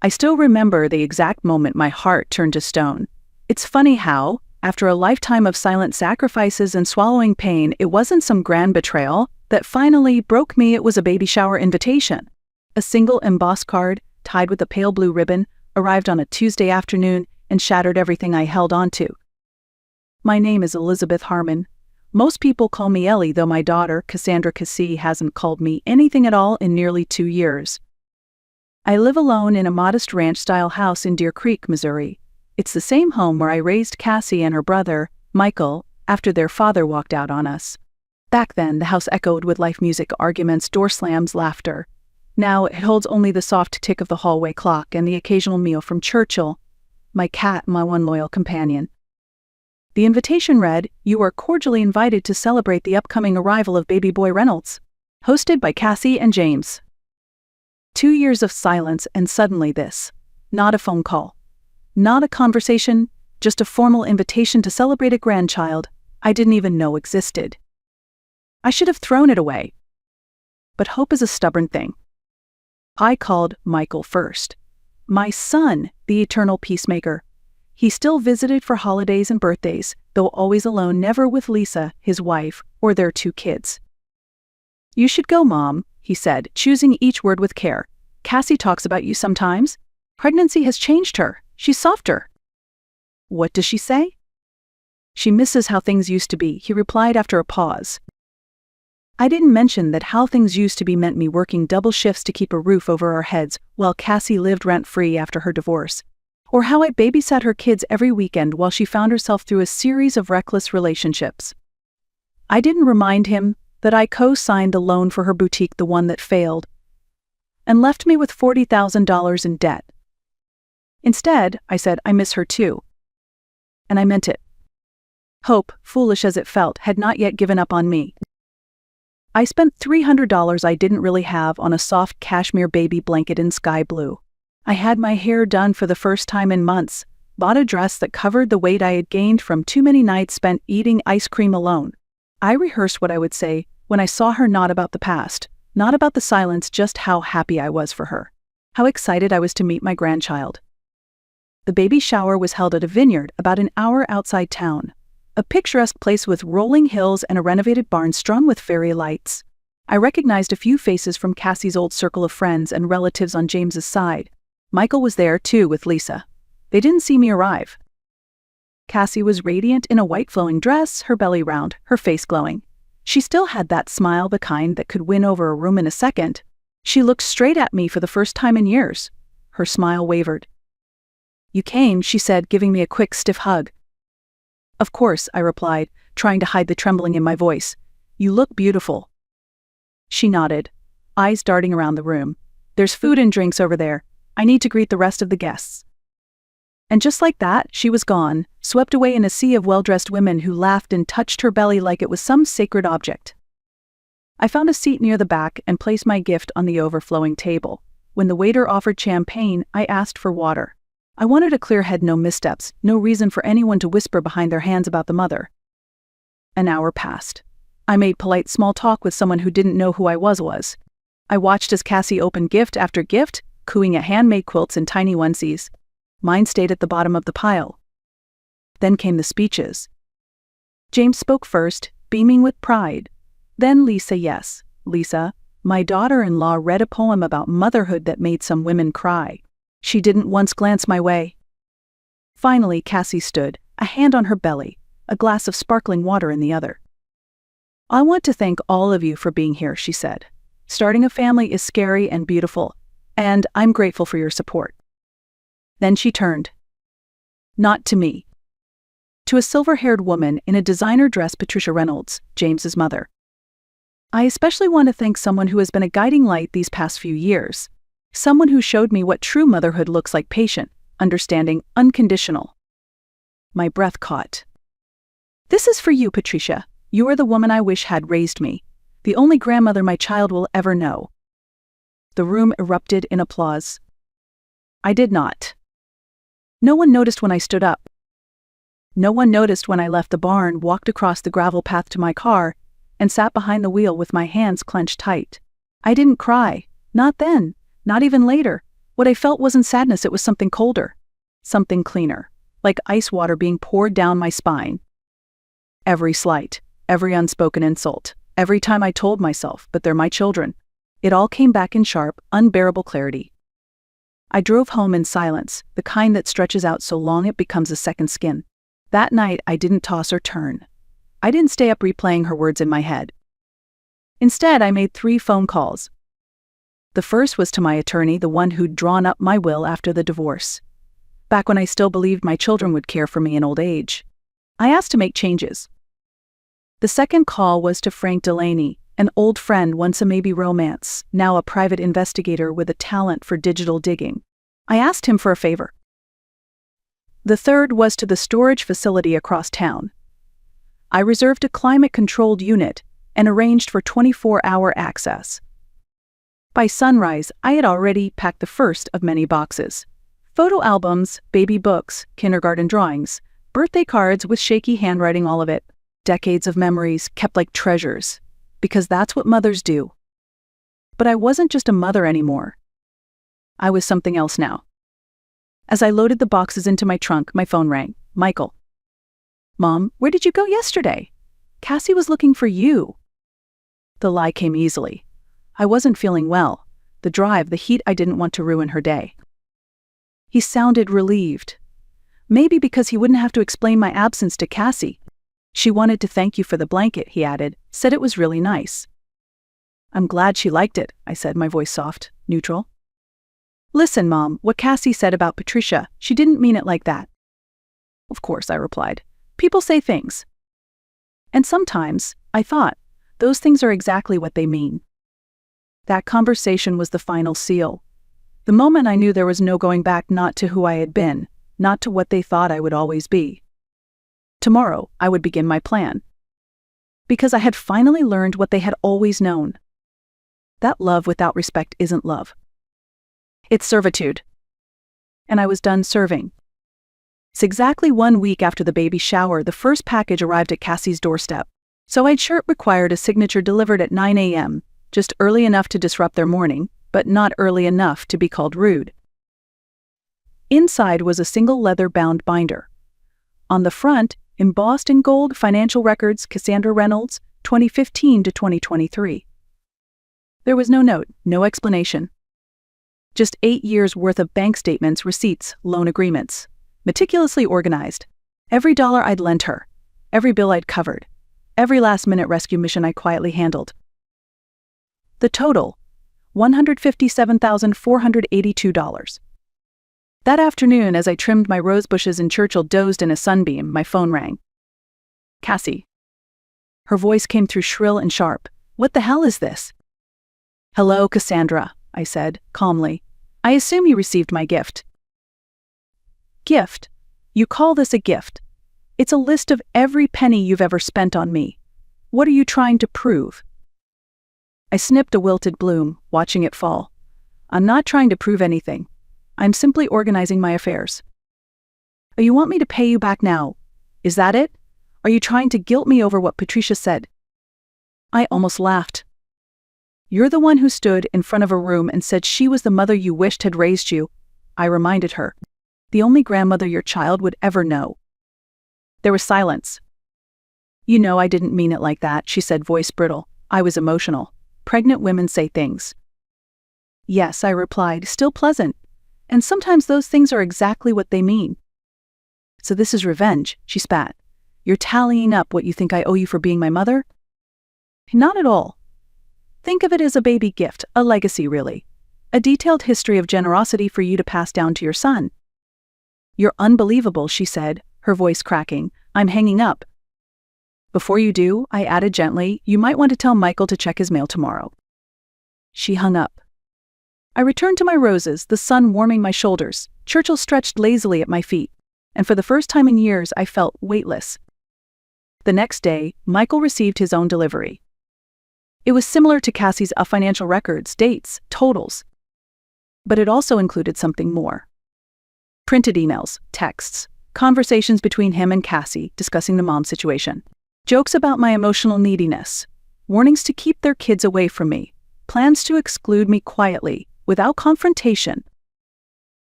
I still remember the exact moment my heart turned to stone. It's funny how, after a lifetime of silent sacrifices and swallowing pain, it wasn't some grand betrayal that finally broke me. It was a baby shower invitation. A single embossed card, tied with a pale blue ribbon, arrived on a Tuesday afternoon and shattered everything I held onto. My name is Elizabeth Harmon. Most people call me Ellie, though my daughter, Cassandra Cassie, hasn't called me anything at all in nearly 2 years. I live alone in a modest ranch-style house in Deer Creek, Missouri. It's the same home where I raised Cassie and her brother, Michael, after their father walked out on us. Back then, the house echoed with life music, arguments, door slams, laughter. Now it holds only the soft tick of the hallway clock and the occasional meow from Churchill, my cat, my one loyal companion. The invitation read, "You are cordially invited to celebrate the upcoming arrival of baby boy Reynolds." Hosted by Cassie and James. 2 years of silence, and suddenly this. Not a phone call. Not a conversation, just a formal invitation to celebrate a grandchild I didn't even know existed. I should have thrown it away. But hope is a stubborn thing. I called Michael first. My son, the eternal peacemaker. He still visited for holidays and birthdays, though always alone, never with Lisa, his wife, or their 2 kids. "You should go, Mom," he said, choosing each word with care. "Cassie talks about you sometimes. Pregnancy has changed her. She's softer." "What does she say?" "She misses how things used to be," he replied after a pause. I didn't mention that how things used to be meant me working double shifts to keep a roof over our heads while Cassie lived rent-free after her divorce, or how I babysat her kids every weekend while she found herself through a series of reckless relationships. I didn't remind him that I co-signed the loan for her boutique, the one that failed, and left me with $40,000 in debt. Instead, I said, "I miss her too." And I meant it. Hope, foolish as it felt, had not yet given up on me. I spent $300 I didn't really have on a soft cashmere baby blanket in sky blue. I had my hair done for the first time in months, bought a dress that covered the weight I had gained from too many nights spent eating ice cream alone. I rehearsed what I would say when I saw her, not about the past, not about the silence, just how happy I was for her, how excited I was to meet my grandchild. The baby shower was held at a vineyard about an hour outside town, a picturesque place with rolling hills and a renovated barn strung with fairy lights. I recognized a few faces from Cassie's old circle of friends and relatives on James's side. Michael was there too with Lisa. They didn't see me arrive. Cassie was radiant in a white flowing dress, her belly round, her face glowing. She still had that smile, the kind that could win over a room in a second. She looked straight at me for the first time in years. Her smile wavered. "You came," she said, giving me a quick, stiff hug. "Of course," I replied, trying to hide the trembling in my voice. "You look beautiful." She nodded, eyes darting around the room. "There's food and drinks over there. I need to greet the rest of the guests." And just like that, she was gone, swept away in a sea of well-dressed women who laughed and touched her belly like it was some sacred object. I found a seat near the back and placed my gift on the overflowing table. When the waiter offered champagne, I asked for water. I wanted a clear head, no missteps, no reason for anyone to whisper behind their hands about the mother. An hour passed. I made polite small talk with someone who didn't know who I was. I watched as Cassie opened gift after gift, cooing at handmade quilts and tiny onesies. Mine stayed at the bottom of the pile. Then came the speeches. James spoke first, beaming with pride. Then Lisa, yes, Lisa, my daughter-in-law, read a poem about motherhood that made some women cry. She didn't once glance my way. Finally, Cassie stood, a hand on her belly, a glass of sparkling water in the other. "I want to thank all of you for being here," she said. "Starting a family is scary and beautiful, and I'm grateful for your support." Then she turned. Not to me. To a silver-haired woman in a designer dress, Patricia Reynolds, James's mother. "I especially want to thank someone who has been a guiding light these past few years. Someone who showed me what true motherhood looks like: patient, understanding, unconditional." My breath caught. "This is for you, Patricia. You are the woman I wish had raised me, the only grandmother my child will ever know." The room erupted in applause. I did not. No one noticed when I stood up. No one noticed when I left the barn, walked across the gravel path to my car, and sat behind the wheel with my hands clenched tight. I didn't cry, not then, not even later, What I felt wasn't sadness, it was something colder. Something cleaner. Like ice water being poured down my spine. Every slight, every unspoken insult, every time I told myself, but they're my children, it all came back in sharp, unbearable clarity. I drove home in silence, the kind that stretches out so long it becomes a second skin. That night, I didn't toss or turn. I didn't stay up replaying her words in my head. Instead, I made 3 phone calls. The first was to my attorney, the one who'd drawn up my will after the divorce. Back when I still believed my children would care for me in old age. I asked to make changes. The second call was to Frank Delaney, an old friend, once a maybe romance, now a private investigator with a talent for digital digging. I asked him for a favor. The third was to the storage facility across town. I reserved a climate-controlled unit and arranged for 24-hour access. By sunrise, I had already packed the first of many boxes. Photo albums, baby books, kindergarten drawings, birthday cards with shaky handwriting, all of it. Decades of memories kept like treasures. Because that's what mothers do. But I wasn't just a mother anymore. I was something else now. As I loaded the boxes into my trunk, my phone rang. Michael. Mom, where did you go yesterday? Cassie was looking for you. The lie came easily. I wasn't feeling well. The drive, the heat, I didn't want to ruin her day. He sounded relieved. Maybe because he wouldn't have to explain my absence to Cassie. She wanted to thank you for the blanket, he added, said it was really nice. I'm glad she liked it, I said, my voice soft, neutral. Listen, Mom, what Cassie said about Patricia, she didn't mean it like that. Of course, I replied. People say things. And sometimes, I thought, those things are exactly what they mean. That conversation was the final seal. The moment I knew there was no going back, not to who I had been, not to what they thought I would always be. Tomorrow, I would begin my plan. Because I had finally learned what they had always known. That love without respect isn't love. It's servitude. And I was done serving. It's exactly 1 week after the baby shower, the first package arrived at Cassie's doorstep. So I'd sure it required a signature delivered at 9 a.m., just early enough to disrupt their morning, but not early enough to be called rude. Inside was a single leather-bound binder. On the front, embossed in gold, financial records, Cassandra Reynolds, 2015 to 2023. There was no note, no explanation. Just 8 years' worth of bank statements, receipts, loan agreements. Meticulously organized. Every dollar I'd lent her. Every bill I'd covered. Every last-minute rescue mission I quietly handled. The total, $157,482. That afternoon, as I trimmed my rose bushes and Churchill dozed in a sunbeam, my phone rang. Cassie. Her voice came through shrill and sharp. What the hell is this? Hello, Cassandra, I said, calmly. I assume you received my gift. Gift? You call this a gift? It's a list of every penny you've ever spent on me. What are you trying to prove? I snipped a wilted bloom, watching it fall. I'm not trying to prove anything. I'm simply organizing my affairs. Oh, you want me to pay you back now? Is that it? Are you trying to guilt me over what Patricia said? I almost laughed. You're the one who stood in front of a room and said she was the mother you wished had raised you, I reminded her. The only grandmother your child would ever know. There was silence. You know I didn't mean it like that, she said, voice brittle. I was emotional. Pregnant women say things. Yes, I replied, still pleasant. And sometimes those things are exactly what they mean. So this is revenge, she spat. You're tallying up what you think I owe you for being my mother? Not at all. Think of it as a baby gift, a legacy really. A detailed history of generosity for you to pass down to your son. You're unbelievable, she said, her voice cracking. I'm hanging up. Before you do, I added gently, you might want to tell Michael to check his mail tomorrow. She hung up. I returned to my roses, the sun warming my shoulders. Churchill stretched lazily at my feet, and for the first time in years I felt weightless. The next day, Michael received his own delivery. It was similar to Cassie's financial records, dates, totals. But it also included something more. Printed emails, texts, conversations between him and Cassie discussing the mom situation. Jokes about my emotional neediness. Warnings to keep their kids away from me. Plans to exclude me quietly, without confrontation.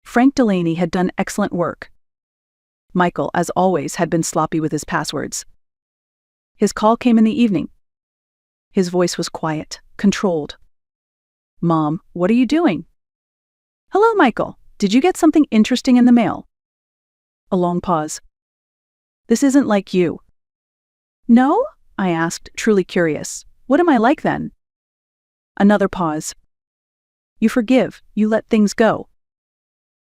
Frank Delaney had done excellent work. Michael, as always, had been sloppy with his passwords. His call came in the evening. His voice was quiet, controlled. "Mom, what are you doing?" "Hello, Michael. Did you get something interesting in the mail?" A long pause. "This isn't like you." "No?" I asked, truly curious. "What am I like then?" Another pause. "You forgive, you let things go."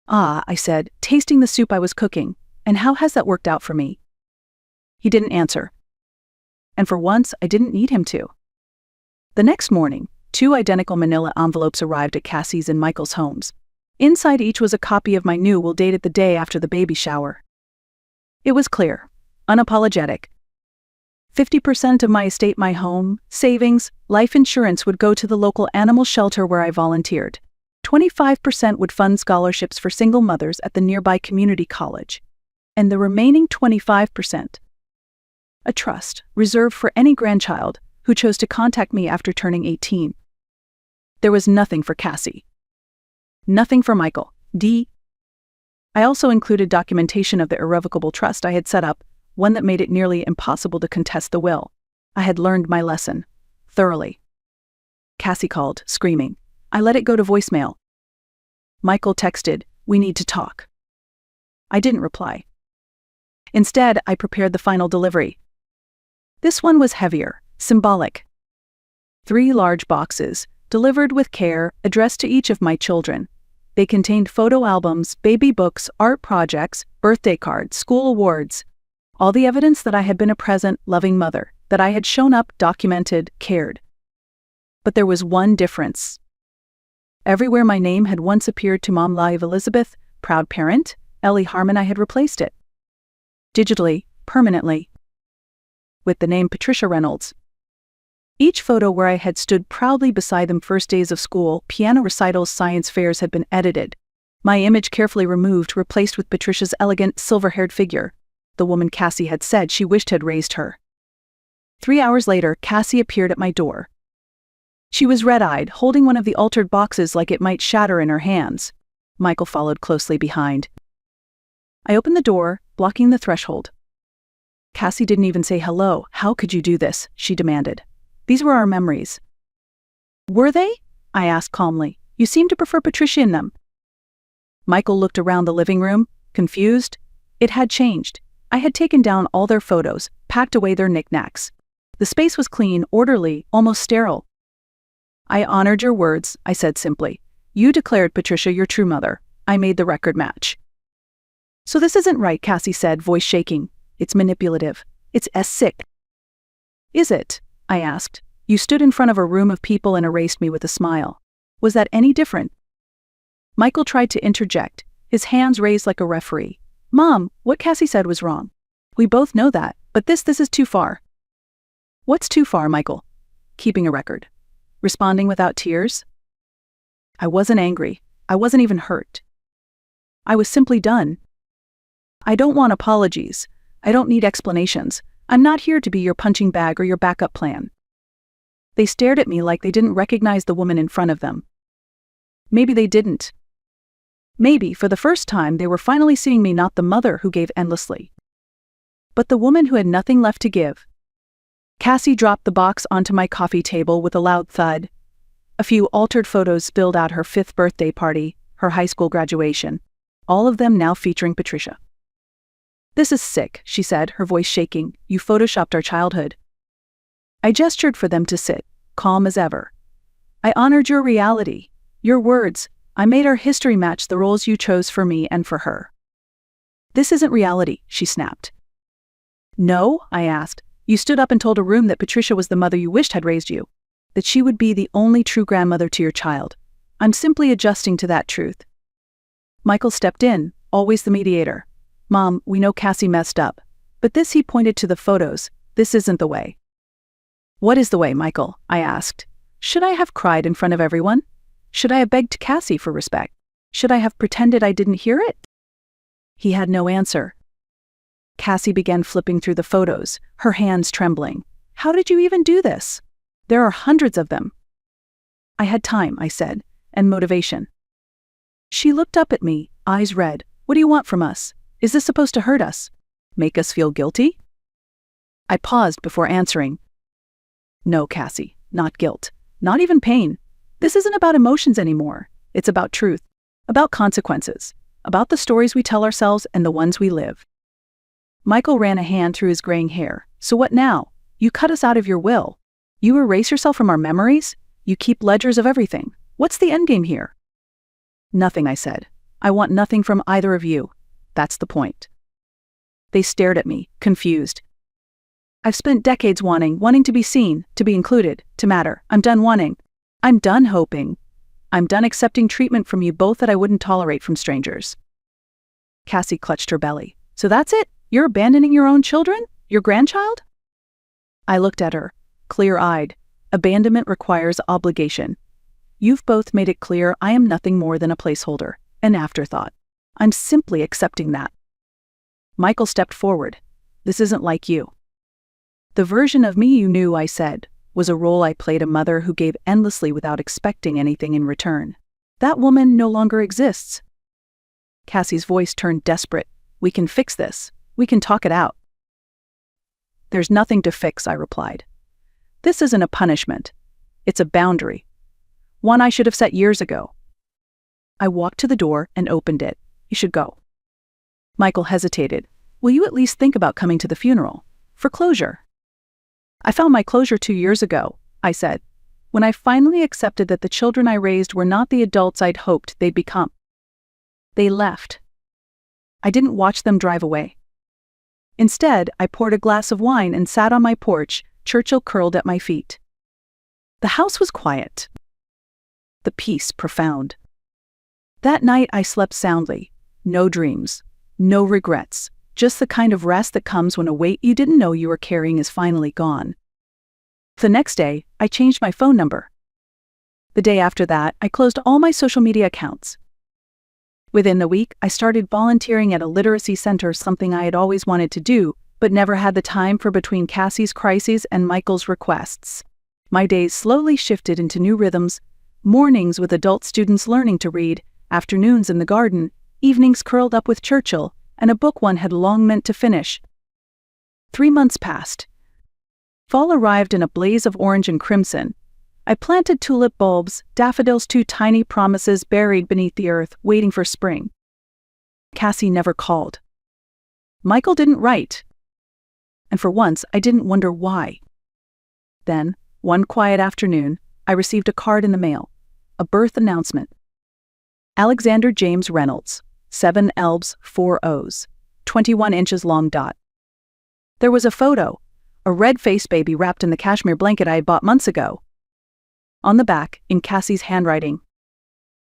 "Ah," I said, tasting the soup I was cooking. "And how has that worked out for me?" He didn't answer. And for once, I didn't need him to. The next morning, 2 identical manila envelopes arrived at Cassie's and Michael's homes. Inside each was a copy of my new will dated the day after the baby shower. It was clear, unapologetic. 50% of my estate, my home, savings, life insurance would go to the local animal shelter where I volunteered. 25% would fund scholarships for single mothers at the nearby community college. And the remaining 25%, a trust reserved for any grandchild who chose to contact me after turning 18. There was nothing for Cassie. Nothing for Michael. I also included documentation of the irrevocable trust I had set up, one that made it nearly impossible to contest the will. I had learned my lesson. Thoroughly. Cassie called, screaming. I let it go to voicemail. Michael texted, "We need to talk." I didn't reply. Instead, I prepared the final delivery. This one was heavier, symbolic. 3 large boxes, delivered with care, addressed to each of my children. They contained photo albums, baby books, art projects, birthday cards, school awards. All the evidence that I had been a present, loving mother, that I had shown up, documented, cared. But there was one difference. Everywhere my name had once appeared to Mom Live Elizabeth, proud parent, Ellie Harmon, I had replaced it. Digitally, permanently. With the name Patricia Reynolds. Each photo where I had stood proudly beside them first days of school, piano recitals, science fairs had been edited. My image carefully removed, replaced with Patricia's elegant, silver-haired figure, the woman Cassie had said she wished had raised her. 3 hours later, Cassie appeared at my door. She was red-eyed, holding one of the altered boxes like it might shatter in her hands. Michael followed closely behind. I opened the door, blocking the threshold. Cassie didn't even say hello. "How could you do this?" she demanded. "These were our memories." "Were they?" I asked calmly. "You seem to prefer Patricia in them." Michael looked around the living room, confused. It had changed. I had taken down all their photos, packed away their knickknacks. The space was clean, orderly, almost sterile. "I honored your words," I said simply. "You declared Patricia your true mother. I made the record match." "So this isn't right," Cassie said, voice shaking. "It's manipulative. It's sick." "Is it?" I asked. "You stood in front of a room of people and erased me with a smile. Was that any different?" Michael tried to interject, his hands raised like a referee. "Mom, what Cassie said was wrong. We both know that, but this is too far." "What's too far, Michael?" "Keeping a record. Responding without tears." I wasn't angry. I wasn't even hurt. I was simply done. "I don't want apologies. I don't need explanations. I'm not here to be your punching bag or your backup plan." They stared at me like they didn't recognize the woman in front of them. Maybe they didn't. Maybe, for the first time, they were finally seeing me not the mother who gave endlessly, but the woman who had nothing left to give. Cassie dropped the box onto my coffee table with a loud thud. A few altered photos spilled out her 5th birthday party, her high school graduation, all of them now featuring Patricia. "This is sick," she said, her voice shaking. "You photoshopped our childhood." I gestured for them to sit, calm as ever. "I honored your reality, your words. I made our history match the roles you chose for me and for her." "This isn't reality," she snapped. "No?" I asked. "You stood up and told a room that Patricia was the mother you wished had raised you, that she would be the only true grandmother to your child. I'm simply adjusting to that truth." Michael stepped in, always the mediator. "Mom, we know Cassie messed up, but this," he pointed to the photos, "this isn't the way." "What is the way, Michael?" I asked. Should I have cried in front of everyone? Should I have begged Cassie for respect? Should I have pretended I didn't hear it? He had no answer. Cassie began flipping through the photos, her hands trembling. "How did you even do this? There are hundreds of them." "I had time," I said, "and motivation." She looked up at me, eyes red. What do you want from us? Is this supposed to hurt us? Make us feel guilty? I paused before answering. No, Cassie, not guilt. Not even pain. This isn't about emotions anymore. It's about truth. About consequences. About the stories we tell ourselves and the ones we live. Michael ran a hand through his graying hair. So what now? You cut us out of your will. You erase yourself from our memories? You keep ledgers of everything. What's the endgame here? Nothing, I said. I want nothing from either of you. That's the point. They stared at me, confused. I've spent decades wanting to be seen, to be included, to matter. I'm done wanting. I'm done hoping. I'm done accepting treatment from you both that I wouldn't tolerate from strangers. Cassie clutched her belly. So that's it? You're abandoning your own children? Your grandchild? I looked at her, clear-eyed. Abandonment requires obligation. You've both made it clear I am nothing more than a placeholder, an afterthought. I'm simply accepting that. Michael stepped forward. This isn't like you. The version of me you knew, I said, was a role I played, a mother who gave endlessly without expecting anything in return. That woman no longer exists. Cassie's voice turned desperate. We can fix this. We can talk it out. There's nothing to fix, I replied. This isn't a punishment. It's a boundary. One I should have set years ago. I walked to the door and opened it. You should go. Michael hesitated. Will you at least think about coming to the funeral? For closure. I found my closure 2 years ago, I said, when I finally accepted that the children I raised were not the adults I'd hoped they'd become. They left. I didn't watch them drive away. Instead, I poured a glass of wine and sat on my porch, Churchill curled at my feet. The house was quiet. The peace profound. That night I slept soundly. No dreams. No regrets. Just the kind of rest that comes when a weight you didn't know you were carrying is finally gone. The next day, I changed my phone number. The day after that, I closed all my social media accounts. Within the week, I started volunteering at a literacy center, something I had always wanted to do, but never had the time for between Cassie's crises and Michael's requests. My days slowly shifted into new rhythms, mornings with adult students learning to read, afternoons in the garden, evenings curled up with Churchill, and a book one had long meant to finish. 3 months passed. Fall arrived in a blaze of orange and crimson. I planted tulip bulbs, daffodils, 2 tiny promises buried beneath the earth, waiting for spring. Cassie never called. Michael didn't write. And for once, I didn't wonder why. Then, one quiet afternoon, I received a card in the mail. A birth announcement. Alexander James Reynolds, 7 L's, 4 O's, 21 inches long. There was a photo, a red-faced baby wrapped in the cashmere blanket I had bought months ago. On the back, in Cassie's handwriting,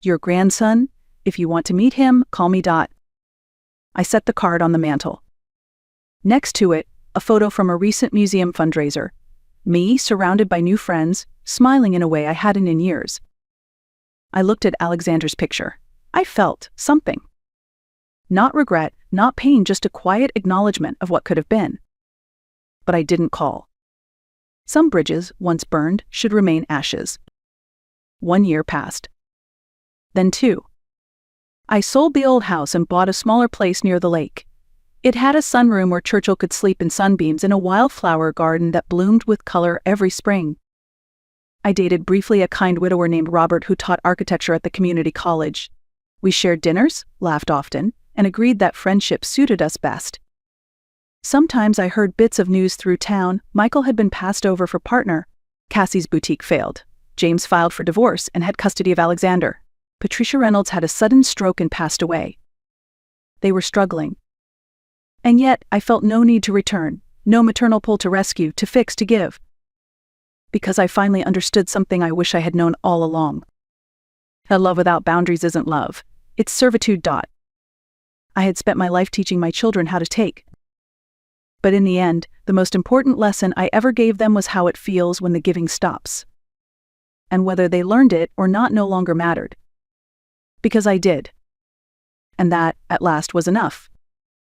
your grandson, if you want to meet him, call me. I set the card on the mantel. Next to it, a photo from a recent museum fundraiser. Me, surrounded by new friends, smiling in a way I hadn't in years. I looked at Alexander's picture. I felt something. Not regret, not pain, just a quiet acknowledgement of what could have been. But I didn't call. Some bridges, once burned, should remain ashes. 1 year passed. Then 2. I sold the old house and bought a smaller place near the lake. It had a sunroom where Churchill could sleep in sunbeams in a wildflower garden that bloomed with color every spring. I dated briefly a kind widower named Robert who taught architecture at the community college. We shared dinners, laughed often, and agreed that friendship suited us best. Sometimes I heard bits of news through town. Michael had been passed over for partner. Cassie's boutique failed. James filed for divorce and had custody of Alexander. Patricia Reynolds had a sudden stroke and passed away. They were struggling. And yet, I felt no need to return, no maternal pull to rescue, to fix, to give. Because I finally understood something I wish I had known all along. A love without boundaries isn't love. It's servitude. I had spent my life teaching my children how to take. But in the end, the most important lesson I ever gave them was how it feels when the giving stops. And whether they learned it or not no longer mattered. Because I did. And that, at last, was enough.